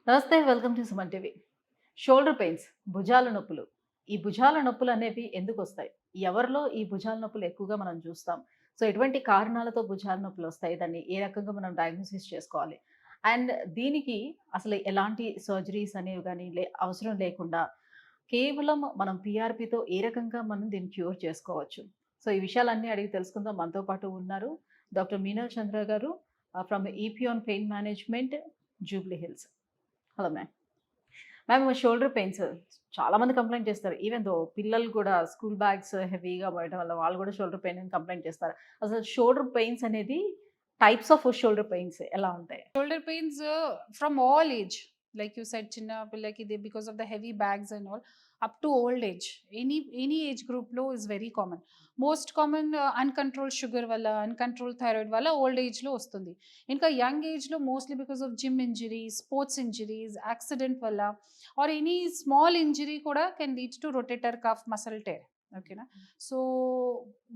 నమస్తే. Welcome to Suman TV. Shoulder pains, భుజాల నొప్పులు. ఈ భుజాల నొప్పులనేవి ఎందుకొస్తాయి? ఎవరిలో ఈ భుజాల నొప్పులు ఎక్కువగా మనం చూస్తాం? సో, ఎటువంటి కారణాలతో భుజాల నొప్పులొస్తాయి? దాన్ని ఏ రకంగా మనం డయాగ్నోసిస్ చేసుకోవాలి? అండ్ దీనికి అసలు ఎలాంటి సర్జరీస్ అనేవి గాని అవసరం లేకుండా కేవలం మనం పీఆర్‌పీతో ఏ రకంగా మనం దీన్ని క్యూర్ చేసుకోవచ్చు? సో, ఈ విషయాలన్నీ అడిగి తెలుసుకుందాం. మనతో పాటు ఉన్నారు doctor Meenal Chandra garu from EPN pain management, Jubilee Hills. Hello ma'am. Ma'am shoulder pains చాలా మంది కంప్లెయింట్ చేస్తారు. ఈవెన్ దో పిల్లలు కూడా స్కూల్ బ్యాగ్స్ హెవీగా మోయడం వల్ల వాళ్ళు కూడా షోల్డర్ పెయిన్ అని కంప్లెయింట్ చేస్తారు. అసలు షోల్డర్ పెయిన్స్ అనేది టైప్స్ ఆఫ్ షోల్డర్ పెయిన్స్ ఎలా ఉంటాయి? Shoulder pains from all age, like you said, chinna pillaki they because of the heavy bags and all, up to old age. Any age group low is very common. Most common uncontrolled sugar valla, uncontrolled thyroid valla old age lo వస్తుంది. ఇంకా young age లో mostly because of gym injuries, sports injuries, accident valla, or any small injury కూడా can lead to rotator cuff muscle tear. ఓకేనా. So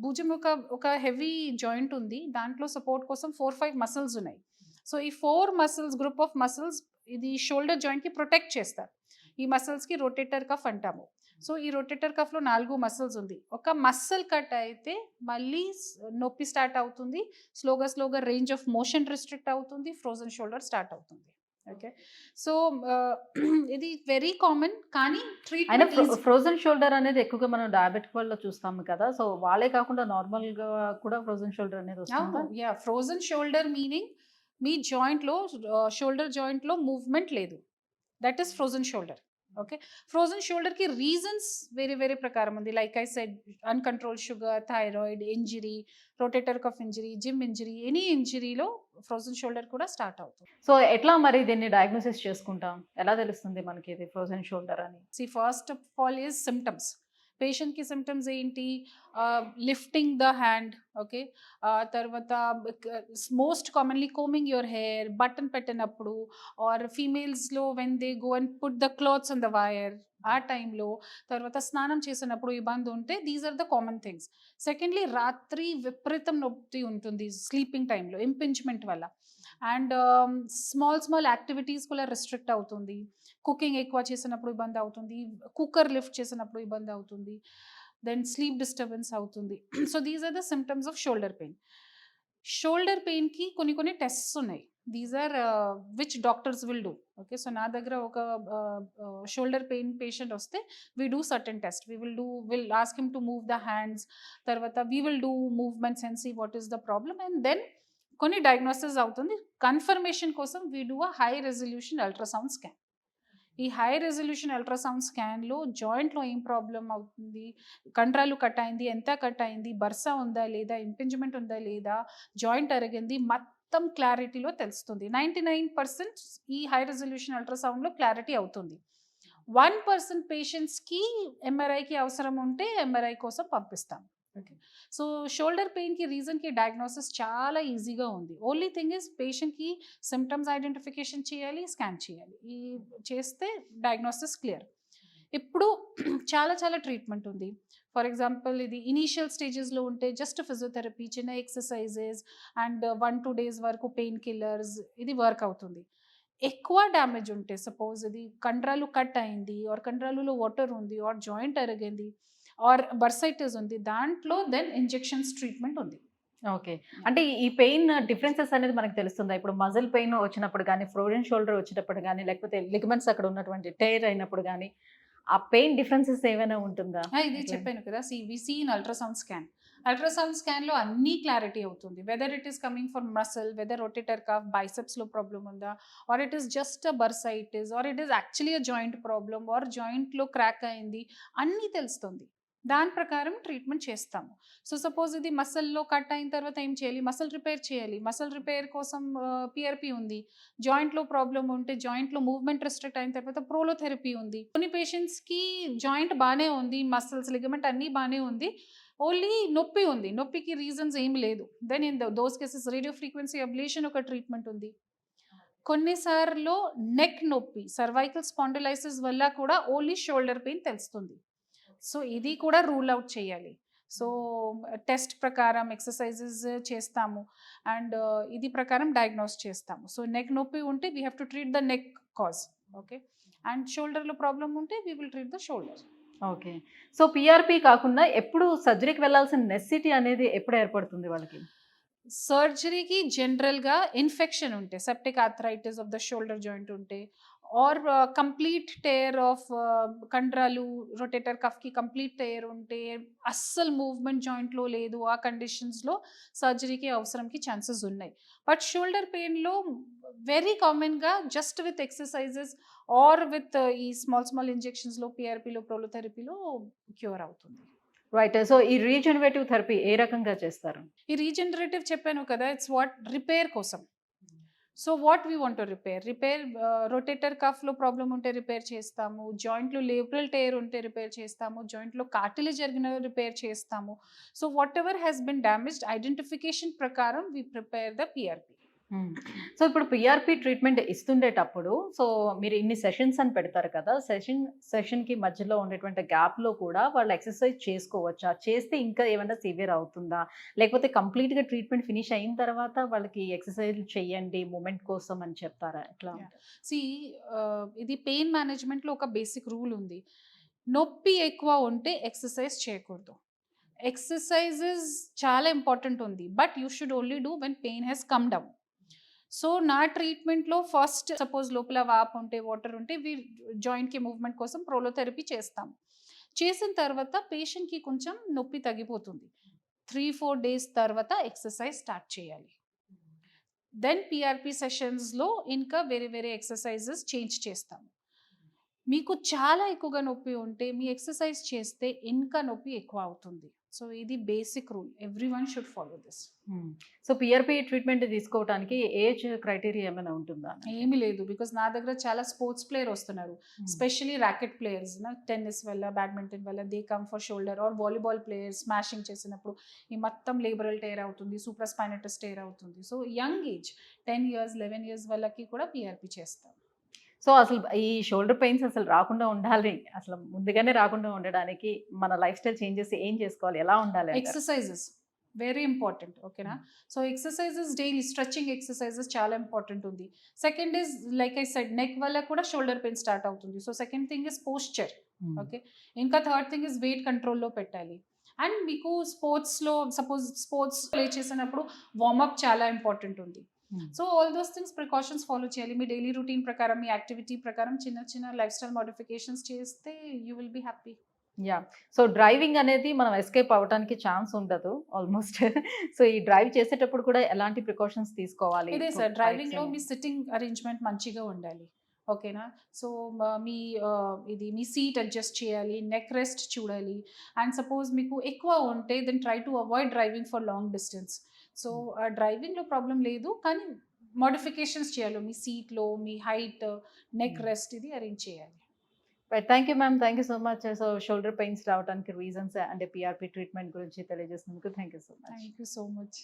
భుజం ఒక heavy joint ఉంది, దాంట్లో support కోసం 4-5 మసిల్స్ ఉన్నాయి. సో ఈ 4 మసిల్స్, గ్రూప్ ఆఫ్ మసిల్స్ ఇది షోల్డర్ జాయింట్కి ప్రొటెక్ట్ చేస్తారు. ఈ మసిల్స్కి రొటేటర్ కఫ్ అంటాము. సో ఈ రొటేటర్ కఫ్లో 4 మసిల్స్ ఉంది. ఒక మసిల్ కట్ అయితే మళ్ళీ నొప్పి స్టార్ట్ అవుతుంది, స్లోగా స్లోగా రేంజ్ ఆఫ్ మోషన్ రిస్ట్రిక్ట్ అవుతుంది, ఫ్రోజన్ షోల్డర్ స్టార్ట్ అవుతుంది. ఓకే. సో ఇది వెరీ కామన్, కానీ అయినా ట్రీట్మెంట్ ఫ్రోజన్ షోల్డర్ అనేది ఎక్కువగా మనం డయాబెటిక్ వాళ్ళలో చూస్తాము కదా! సో వాళ్ళే కాకుండా నార్మల్‌గా కూడా ఫ్రోజన్ షోల్డర్ అనేది అవును. వస్తుందా? యాహ్! ఫ్రోజన్ షోల్డర్ మీనింగ్ మీ జాయింట్‌లో షోల్డర్ జాయింట్‌లో మూవ్‌మెంట్ లేదు. That is frozen shoulder. Okay. Frozen షోల్డర్‌కి రీజన్స్ వేరే వేరే ప్రకారం ఉంది. Like I said, uncontrolled sugar, thyroid, injury, rotator cuff injury, gym injury, any ఇంజరీలో ఫ్రోజన్ షోల్డర్ కూడా స్టార్ట్ అవుతుంది. సో ఎట్లా మరి దీన్ని డయాగ్నోసిస్ చేసుకుంటాం? ఎలా తెలుస్తుంది మనకి ఇది ఫ్రోజన్ షోల్డర్ అని? First of all is symptoms. పేషెంట్‌కి సిమ్టమ్స్ ఏంటి? Lifting the hand. ఓకే. తర్వాత most commonly combing your hair, button పెట్టినప్పుడు, ఆర్ ఫీమేల్స్‌లో when they go and put the clothes on the wire, ఆ టైంలో. తర్వాత స్నానం చేసినప్పుడు ఇబ్బంది ఉంటే, these are the common things. Secondly రాత్రి విపరీతం నొప్పి ఉంటుంది స్లీపింగ్ టైంలో ఇంపింజ్‌మెంట్ వల్ల. అండ్ స్మాల్ స్మాల్ యాక్టివిటీస్ కూడా రిస్ట్రిక్ట్ అవుతుంది. కుకింగ్ ఎక్కువ చేసినప్పుడు ఇబ్బంది అవుతుంది, కుక్కర్ లిఫ్ట్ చేసినప్పుడు ఇబ్బంది అవుతుంది, దెన్ స్లీప్ డిస్టర్బెన్స్ అవుతుంది. So these are the symptoms of shoulder pain. Shoulder పెయిన్కి కొన్ని కొన్ని టెస్ట్స్ ఉన్నాయి. These are which doctors will do. Okay. So నా దగ్గర ఒక షోల్డర్ పెయిన్ పేషెంట్ వస్తే we do certain test. Will ask him to move the hands. తర్వాత we will do movements and see what is the problem, and then కొన్ని diagnosis అవుతుంది. Confirmation కోసం we do a high resolution ultrasound scan. ఈ high resolution ultrasound స్కాన్లో జాయింట్లో ఏం problem అవుతుంది, కండరాలు కట్ అయింది, ఎంత కట్ అయింది, బర్సా ఉందా లేదా, ఇంపింజ్మెంట్ ఉందా లేదా, జాయింట్ అరిగింది, మొత్తం క్లారిటీలో తెలుస్తుంది. 99% ఈ హై రెజల్యూషన్ అల్ట్రాసౌండ్లో క్లారిటీ అవుతుంది. 1% పేషెంట్స్కి ఎంఆర్ఐకి అవసరం ఉంటే ఎంఆర్ఐ కోసం పంపిస్తాం. ఓకే. సో షోల్డర్ పెయిన్కి రీజన్కి డయాగ్నోసిస్ చాలా ఈజీగా ఉంది. ఓన్లీ థింగ్ ఇస్ పేషెంట్కి సిమ్టమ్స్ ఐడెంటిఫికేషన్ చేయాలి, స్కాన్ చేయాలి. ఈ చేస్తే డయాగ్నోసిస్ క్లియర్. ఇప్పుడు చాలా చాలా ట్రీట్మెంట్ ఉంది. ఫర్ ఎగ్జాంపుల్, ఇది ఇనీషియల్ స్టేజెస్లో ఉంటే జస్ట్ ఫిజియోథెరపీ, చిన్న ఎక్సర్సైజెస్ అండ్ 1-2 డేస్ వరకు పెయిన్ కిల్లర్స్, ఇది వర్క్ అవుతుంది. ఎక్కువ డ్యామేజ్ ఉంటే, సపోజ్ ఇది కండరాలు కట్ అయింది, ఆర్ కండరాలలో వాటర్ ఉంది, ఆర్ జాయింట్ అరిగింది, ఆర్ బర్సైటిస్ ఉంది, దాంట్లో దెన్ ఇంజెక్షన్స్ ట్రీట్మెంట్ ఉంది. ఓకే. అంటే ఈ పెయిన్ డిఫరెన్సెస్ అనేది మనకు తెలుస్తుందా? ఇప్పుడు మజిల్ పెయిన్ వచ్చినప్పుడు గాని, ఫ్రోజన్ షోల్డర్ వచ్చేటప్పుడు గాని, లేకపోతే లిగమెంట్స్ అక్కడ ఉన్నటువంటి టెయిర్ అయినప్పుడు గాని, ఆ పెయిన్ డిఫరెన్సెస్ ఏమైనా ఉంటుందా? ఇది ఎట్లా? చెప్పాను కదా, we see in ultrasound scan. Ultrasound స్కాన్లో అన్నీ క్లారిటీ అవుతుంది. Whether it is coming from muscle, whether rotator cuff, బైసెప్స్లో ప్రాబ్లమ్ ఉందా, or it is just a bursitis, or it is actually a joint problem, or జాయింట్లో crack అయింది, అన్నీ తెలుస్తుంది. దాని ప్రకారం ట్రీట్మెంట్ చేస్తాము. సో సపోజ్ ఇది మసిల్లో కట్ అయిన తర్వాత ఏం చేయాలి, మసిల్ రిపేర్ చేయాలి. మసిల్ రిపేర్ కోసం పిఆర్పి ఉంది. జాయింట్లో ప్రాబ్లమ్ ఉంటే, జాయింట్లో మూవ్మెంట్ రెస్ట్రిక్ట్ అయిన తర్వాత ప్రోలోథెరపీ ఉంది. కొన్ని పేషెంట్స్కి జాయింట్ బాగానే ఉంది, మసిల్స్, లిగమెంట్ అన్నీ బాగానే ఉంది, ఓన్లీ నొప్పి ఉంది, నొప్పికి రీజన్స్ ఏం లేదు. Then in those cases radio frequency ablation ఒక ట్రీట్మెంట్ ఉంది. కొన్నిసార్లు నెక్ నొప్పి, సర్వైకల్ స్పాండిలైసిస్ వల్ల కూడా ఓన్లీ షోల్డర్ పెయిన్ తెలుస్తుంది. సో ఇది కూడా రూల్ అవుట్ చేయాలి. సో టెస్ట్ ప్రకారం ఎక్సర్సైజెస్ చేస్తాము, అండ్ ఇది ప్రకారం డయాగ్నోస్ చేస్తాము. సో నెక్ నొప్పి ఉంటే we have to treat the neck cause. Okay. And షోల్డర్లో ప్రాబ్లమ్ ఉంటే we will treat the shoulder. Okay. So PRP కాకుండా ఎప్పుడు సర్జరీకి వెళ్ళాల్సిన నెసెసిటీ అనేది ఎప్పుడు ఏర్పడుతుంది వాళ్ళకి? సర్జరీకి జనరల్గా ఇన్ఫెక్షన్ ఉంటే, septic arthritis of the shoulder joint ఉంటే, ఆర్ కంప్లీట్ టేర్ ఆఫ్ కండరాలు, రొటేటర్ కఫ్కి కంప్లీట్ టేర్ ఉంటే, అస్సలు మూవ్మెంట్ జాయింట్లో లేదు, ఆ కండిషన్స్లో సర్జరీకి అవసరంకి ఛాన్సెస్ ఉన్నాయి. బట్ షోల్డర్ పెయిన్లో వెరీ కామన్గా just with exercises or with ఈ స్మాల్ ఇంజెక్షన్స్లో, పిఆర్పిలో, ప్రోలోథెరపీలో క్యూర్ అవుతుంది. రైట్. సో ఈ రీజనరేటివ్ థెరపీ ఏ రకంగా చేస్తారు? ఈ రీజనరేటివ్ చెప్పాను కదా, ఇట్స్ వాట్ రిపేర్ కోసం. So what we want to repair rotator కఫ్లో ప్రాబ్లం ఉంటే రిపేర్ చేస్తాము, జాయింట్లో లేబ్రల్ టేర్ ఉంటే రిపేర్ చేస్తాము, జాయింట్లో కార్టిలేజ్ జరిగిన రిపేర్ చేస్తాము. So whatever has been damaged identification ప్రకారం we prepare the PRP. So ఇప్పుడు పిఆర్పి ట్రీట్మెంట్ ఇస్తుండేటప్పుడు సో మీరు ఇన్ని సెషన్స్ అని పెడతారు కదా, సెషన్కి మధ్యలో ఉండేటువంటి గ్యాప్లో కూడా వాళ్ళు ఎక్సర్సైజ్ చేసుకోవచ్చా? చేస్తే ఇంకా ఏమైనా సివియర్ అవుతుందా? లేకపోతే కంప్లీట్గా ట్రీట్మెంట్ ఫినిష్ అయిన తర్వాత వాళ్ళకి ఎక్సర్సైజ్ చేయండి మూమెంట్ కోసం అని చెప్తారా? ఎట్లా? సి ఇది పెయిన్ మేనేజ్మెంట్లో ఒక బేసిక్ రూల్ ఉంది. నొప్పి ఎక్కువ ఉంటే ఎక్సర్సైజ్ చేయకూడదు. ఎక్సర్సైజెస్ చాలా ఇంపార్టెంట్ ఉంది, but you should only do when pain has come down. So నా ట్రీట్మెంట్లో ఫస్ట్ సపోజ్ లోపల వాప్ ఉంటే, వాటర్ ఉంటే, జాయింట్కి మూవ్మెంట్ కోసం ప్రోలోథెరపీ చేస్తాం. చేసిన తర్వాత పేషెంట్కి కొంచెం నొప్పి తగ్గిపోతుంది. 3-4 డేస్ తర్వాత ఎక్సర్సైజ్ స్టార్ట్ చేయాలి. దెన్ పిఆర్పి సెషన్స్లో ఇంకా వేరే ఎక్సర్సైజెస్ చేంజ్ చేస్తాము. మీకు చాలా ఎక్కువగా నొప్పి ఉంటే మీ ఎక్సర్సైజ్ చేస్తే ఇంకా నొప్పి ఎక్కువ అవుతుంది. సో ఇది basic rule, everyone should follow this. So PRP treatment తీసుకోవడానికి ఏజ్ క్రైటీరియా ఏమైనా ఉంటుందా? ఏమీ లేదు, బికాస్ నా దగ్గర చాలా స్పోర్ట్స్ ప్లేయర్ వస్తున్నారు, స్పెషలీ ర్యాకెట్ ప్లేయర్స్, టెన్నిస్ వల్ల, బ్యాడ్మింటన్ వల్ల, they come for shoulder, or volleyball players smashing చేసినప్పుడు ఈ మొత్తం లేబరల్ టేర్ అవుతుంది, సూపర్ స్పైనటస్ టేర్ అవుతుంది. So young age 10 years 11 years వాళ్ళకి కూడా పిఆర్పి చేస్తాం. సో అసలు ఈ షోల్డర్ పెయిన్స్ అసలు రాకుండా ఉండాలి, అసలు ముందుగానే రాకుండా ఉండడానికి మన లైఫ్ స్టైల్ చేంజెస్ ఏం చేసుకోవాలి, ఎలా ఉండాలి? ఎక్సర్సైజెస్ వెరీ ఇంపార్టెంట్, ఓకేనా? So exercises daily stretching exercises చాలా ఇంపార్టెంట్ ఉంది. Second is like I said, neck వల్ల కూడా షోల్డర్ పెయిన్ స్టార్ట్ అవుతుంది. So second thing is posture, okay. ఇంకా థర్డ్ థింగ్ ఇస్ వెయిట్ కంట్రోల్లో పెట్టాలి. అండ్ మీకు స్పోర్ట్స్లో సపోజ్ స్పోర్ట్స్ ప్లే చేసినప్పుడు వార్మప్ చాలా ఇంపార్టెంట్ ఉంది. So all those things precautions follow చేయాలి. మీ డైలీ రొటీన్ ప్రకారం, మీ యాక్టివిటీ ప్రకారం చిన్న లైఫ్ స్టైల్ మోడిఫికేషన్స్ చేస్తే you will be happy. Yeah. So driving అనేది మనం ఎస్కేప్ అవ్వడానికి ఛాన్స్ ఉండదు ఆల్మోస్ట్. సో ఈ డ్రైవ్ చేసేటప్పుడు కూడా ఎలాంటి ప్రికాషన్స్ తీసుకోవాలి? ఇదే సార్, డ్రైవింగ్లో మీ సిట్టింగ్ అరేంజ్మెంట్ మంచిగా ఉండాలి, ఓకేనా? సో మీ సీట్ అడ్జస్ట్ చేయాలి, నెక్ రెస్ట్ చూడాలి. అండ్ సపోజ్ మీకు ఎక్కువ ఉంటే then try to avoid driving for long distance. So డ్రైవింగ్లో ప్రాబ్లం లేదు, కానీ మోడిఫికేషన్స్ చేయాలి, మీ సీట్లో, మీ హైట్, నెక్ రెస్ట్ ఇది అరేంజ్ చేయాలి. Thank you ma'am, thank you so much. So shoulder pains రావడానికి రీజన్స్ అంటే పిఆర్పి ట్రీట్మెంట్ గురించి తెలియజేసినందుకు thank you so much. Thank you so much.